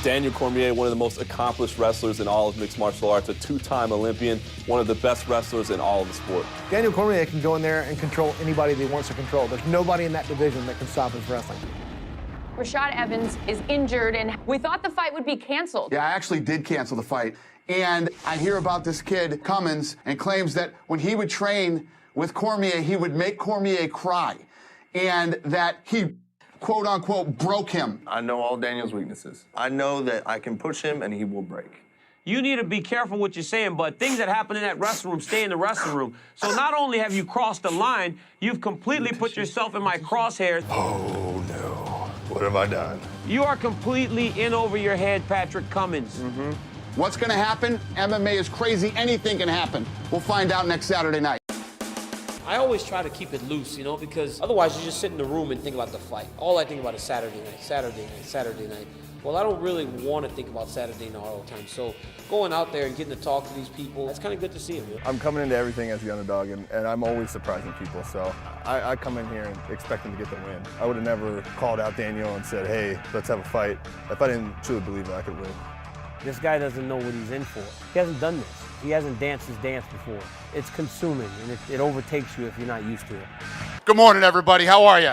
Daniel Cormier, one of the most accomplished wrestlers in all of mixed martial arts, a two-time Olympian, one of the best wrestlers in all of the sport. Daniel Cormier can go in there and control anybody that he wants to control. There's nobody in that division that can stop his wrestling. Rashad Evans is injured, and we thought the fight would be canceled. Yeah, I actually did cancel the fight. And I hear about this kid, Cummins, and claims that when he would train with Cormier, he would make Cormier cry. And that he, quote unquote, broke him. I know all Daniel's weaknesses. I know that I can push him and he will break. You need to be careful what you're saying, but things that happen in that wrestling room stay in the wrestling room. So not only have you crossed the line, you've completely put yourself in my crosshairs. Oh, no. What have I done? You are completely in over your head, Patrick Cummins. What's going to happen? MMA is crazy. Anything can happen. We'll find out next Saturday night. I always try to keep it loose, you know, because otherwise you just sit in the room and think about the fight. All I think about is Saturday night, Saturday night, Saturday night. Well, I don't really want to think about Saturday night all the time. So going out there and getting to talk to these people, that's kind of good to see them. I'm coming into everything as the underdog, and I'm always surprising people. So I come in here and expecting to get the win. I would have never called out Daniel and said, hey, let's have a fight, if I didn't truly believe that I could win. This guy doesn't know what he's in for. He hasn't done this. He hasn't danced his dance before. It's consuming, and it overtakes you if you're not used to it. Good morning, everybody. How are you?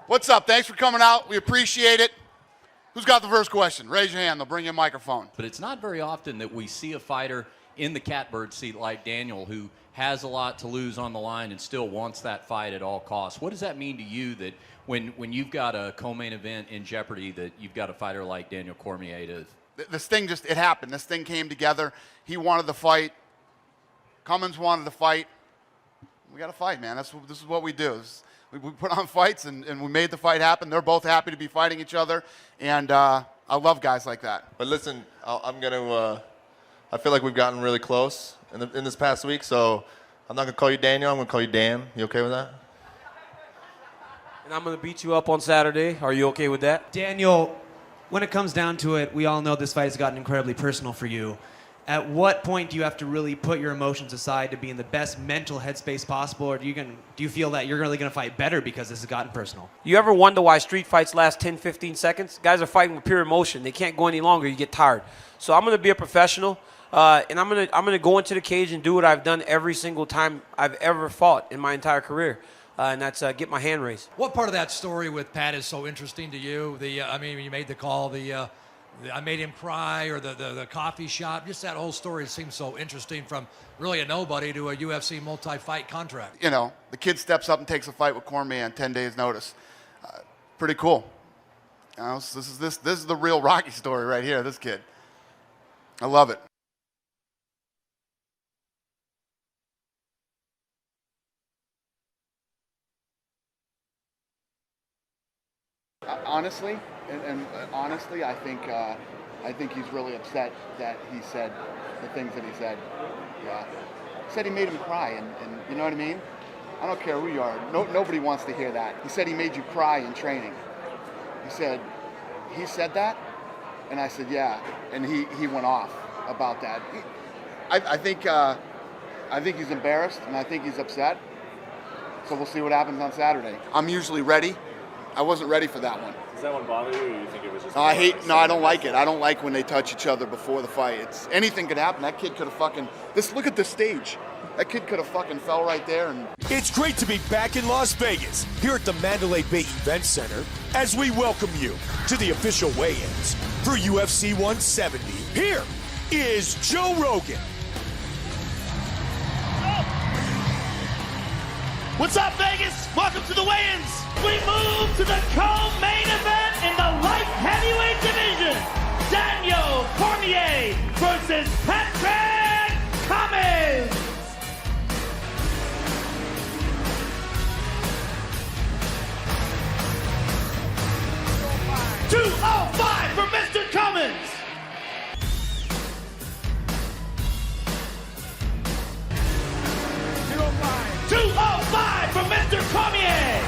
What's up? Thanks for coming out. We appreciate it. Who's got the first question? Raise your hand. They'll bring you a microphone. But it's not very often that we see a fighter in the catbird seat like Daniel who has a lot to lose on the line and still wants that fight at all costs. What does that mean to you that when you've got a co-main event in jeopardy that you've got a fighter like Daniel Cormier to... This thing just, it happened. This thing came together. He wanted the fight. Cummins wanted the fight. We got to fight, man. This is what we do. We put on fights, and we made the fight happen. They're both happy to be fighting each other, and I love guys like that. But listen, I'm going to, I feel like we've gotten really close in this past week, so I'm not going to call you Daniel. I'm going to call you Dan. You okay with that? And I'm going to beat you up on Saturday. Are you okay with that? Daniel, when it comes down to it, we all know this fight has gotten incredibly personal for you. At what point do you have to really put your emotions aside to be in the best mental headspace possible, or do you feel that you're really going to fight better because this has gotten personal? You ever wonder why street fights last 10, 15 seconds? Guys are fighting with pure emotion. They can't go any longer. You get tired. So I'm going to be a professional, and I'm going to go into the cage and do what I've done every single time I've ever fought in my entire career. And that's get my hand raised. What part of that story with Pat is so interesting to you? I mean, you made the call, I made him cry, or the coffee shop. Just that whole story seems so interesting, from really a nobody to a UFC multi-fight contract. You know, the kid steps up and takes a fight with Cormier on 10 days' notice. Pretty cool. You know, this is the real Rocky story right here. This kid, I love it. Honestly, honestly, I think he's really upset that he said the things that he said. Yeah, he said he made him cry, and you know what I mean. I don't care who you are. Nobody wants to hear that. He said he made you cry in training. He said that, and I said yeah, and he went off about that. I think he's embarrassed, and I think he's upset. So we'll see what happens on Saturday. I'm usually ready. I wasn't ready for that one. Does that one bother you, or do you think it was just... I don't like it. I don't like when they touch each other before the fight. Anything could happen. That kid could have fucking... Look at the stage. That kid could have fucking fell right there. And It's great to be back in Las Vegas, here at the Mandalay Bay Event Center, as we welcome you to the official weigh-ins for UFC 170. Here is Joe Rogan. What's up, Vegas? Welcome to the weigh-ins. We move to the co-main event in the light heavyweight division. Daniel Cormier versus Patrick Cummins. 205 for Mr. Cummins. $205 for Mr. Cormier.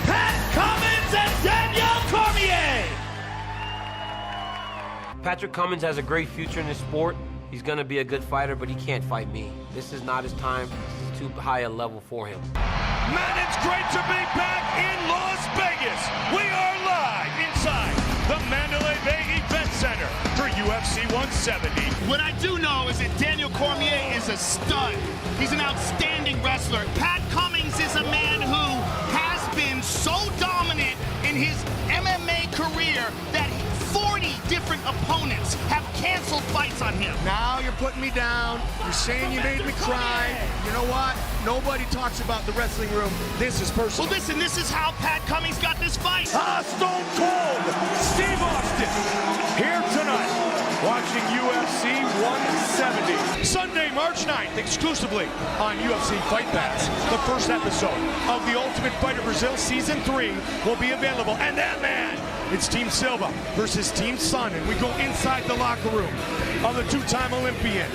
Pat Cummins and Daniel Cormier. Patrick Cummins has a great future in this sport. He's going to be a good fighter, but he can't fight me. This is not his time. This is too high a level for him. Man, it's great to be back in Las Vegas. We are live inside the Mandalay Bay Event Center for UFC 170. What I do know is that Daniel Cormier is a stud. He's an outstanding wrestler. Pat Cummins is a man who has been so dominant in his MMA career that 40 different opponents have canceled fights on him. Now you're putting me down. You're saying you made me cry. You know what? Nobody talks about the wrestling room. This is personal. Well, listen, this is how Pat Cummins got this fight. Stone Cold Steve Austin here tonight, watching UFC 170. Sunday, March 9th, exclusively on UFC Fight Pass. The first episode of The Ultimate Fighter Brazil Season 3 will be available. And that man, it's Team Silva versus Team Sun. And we go inside the locker room of the two-time Olympian,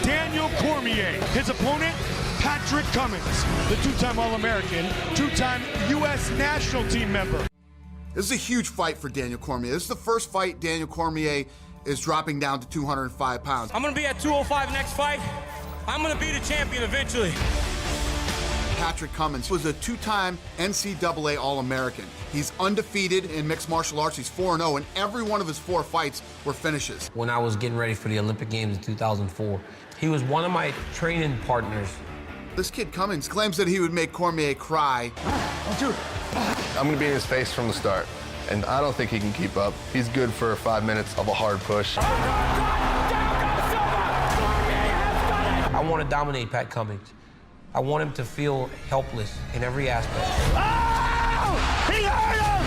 Daniel Cormier. His opponent, Patrick Cummins, the two-time All-American, two-time U.S. national team member. This is a huge fight for Daniel Cormier. This is the first fight Daniel Cormier is dropping down to 205 pounds. I'm going to be at 205 next fight. I'm going to be the champion eventually. Patrick Cummins was a two-time NCAA All-American. He's undefeated in mixed martial arts. He's 4-0, and every one of his 4 fights were finishes. When I was getting ready for the Olympic Games in 2004, he was one of my training partners. This kid Cummins claims that he would make Cormier cry. I'm going to be in his face from the start, and I don't think he can keep up. He's good for 5 minutes of a hard push. I want to dominate Pat Cummins. I want him to feel helpless in every aspect. He hurt him!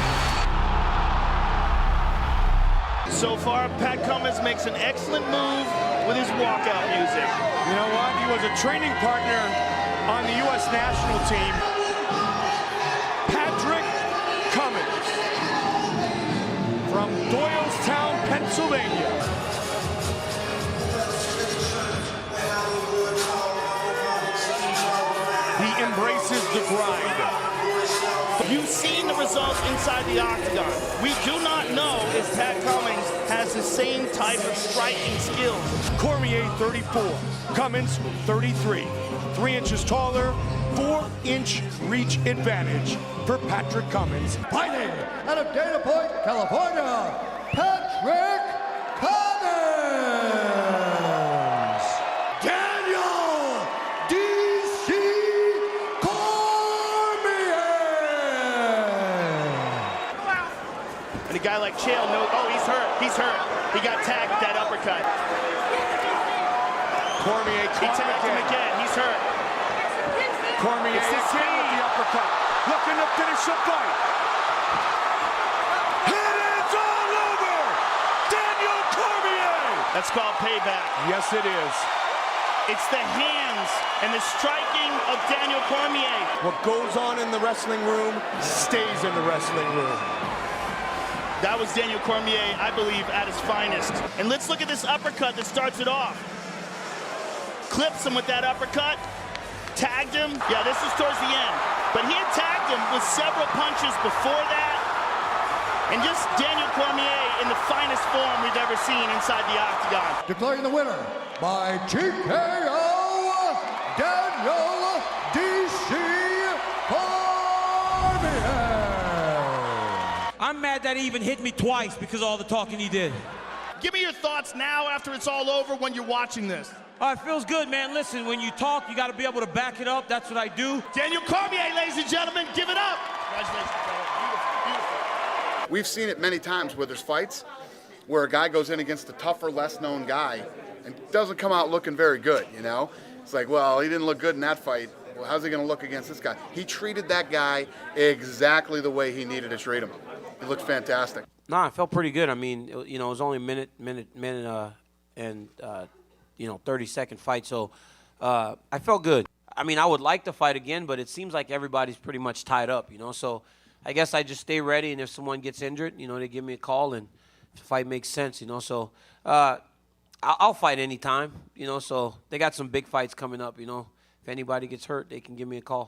So far, Pat Cummins makes an excellent move with his walkout music. You know what? He was a training partner on the U.S. national team. Patrick Cummins from Doylestown, Pennsylvania. He embraces the grind. You've seen the results inside the octagon. We do not know if Pat Cummins has the same type of striking skills. Cormier, 34. Cummins, 33. 3 inches taller, 4-inch reach advantage for Patrick Cummins. Fighting out of Dana Point, California, Patrick Cummins. Daniel D.C. Cormier. And a guy like Chael knows, oh, he's hurt. He's hurt. He got tagged with that uppercut. Cormier He tagged him again. He's hurt. Cormier It's his again with the uppercut, looking to finish the fight. It is all over! Daniel Cormier! That's called payback. Yes, it is. It's the hands and the striking of Daniel Cormier. What goes on in the wrestling room stays in the wrestling room. That was Daniel Cormier, I believe, at his finest. And let's look at this uppercut that starts it off. Clips him with that uppercut. Tagged him. Yeah, this is towards the end. But he had tagged him with several punches before that. And just Daniel Cormier in the finest form we've ever seen inside the octagon. Declaring the winner by TKO, Daniel D.C. Cormier. I'm mad that he even hit me twice because of all the talking he did. Give me your thoughts now after it's all over when you're watching this. Oh, it feels good, man. Listen, when you talk, you got to be able to back it up. That's what I do. Daniel Cormier, ladies and gentlemen, give it up. Congratulations, brother. Beautiful, beautiful. We've seen it many times where there's fights where a guy goes in against a tougher, less-known guy and doesn't come out looking very good, you know? It's like, well, he didn't look good in that fight. Well, how's he going to look against this guy? He treated that guy exactly the way he needed to treat him. He looked fantastic. Nah, it felt pretty good. I mean, it was only a minute, and 30-second fight, so I felt good. I mean, I would like to fight again, but it seems like everybody's pretty much tied up, so I guess I just stay ready, and if someone gets injured, they give me a call, and if the fight makes sense, so I'll fight anytime, so they got some big fights coming up, if anybody gets hurt, they can give me a call.